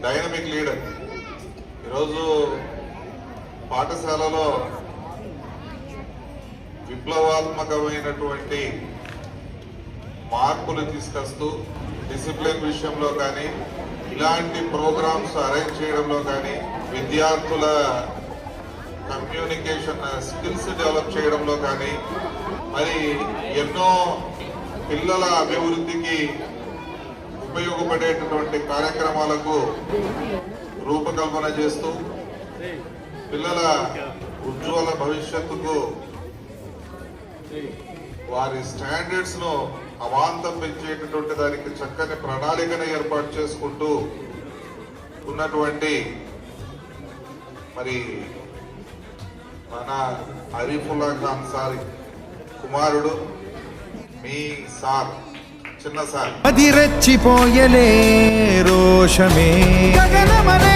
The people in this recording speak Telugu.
Dynamic leader. ఈరోజు పాఠశాలలో విప్లవాత్మకమైనటువంటి మార్పులు తీసుకొస్తూ డిసిప్లిన్ విషయంలో కానీ, ఇలాంటి ప్రోగ్రామ్స్ అరేంజ్ చేయడంలో కానీ, విద్యార్థుల కమ్యూనికేషన్ స్కిల్స్ డెవలప్ చేయడంలో కానీ, మరి ఎన్నో పిల్లల అభివృద్ధికి ఉపయోగపడేటటువంటి కార్యక్రమాలకు రూపకల్పన చేస్తూ పిల్లల ఉజ్వల భవిష్యత్తుకు వారి స్టాండర్డ్స్ ను అవాంతం పెంచేటటువంటి దానికి చక్కని ప్రణాళికను ఏర్పాటు చేసుకుంటూ ఉన్నటువంటి మరి మన అరీఫుల్లా ఖాన్ సార్ కుమారుడు మీ సార్, చిన్న సార్ అది రెచ్చిపోయలే రోషమే గగనమనే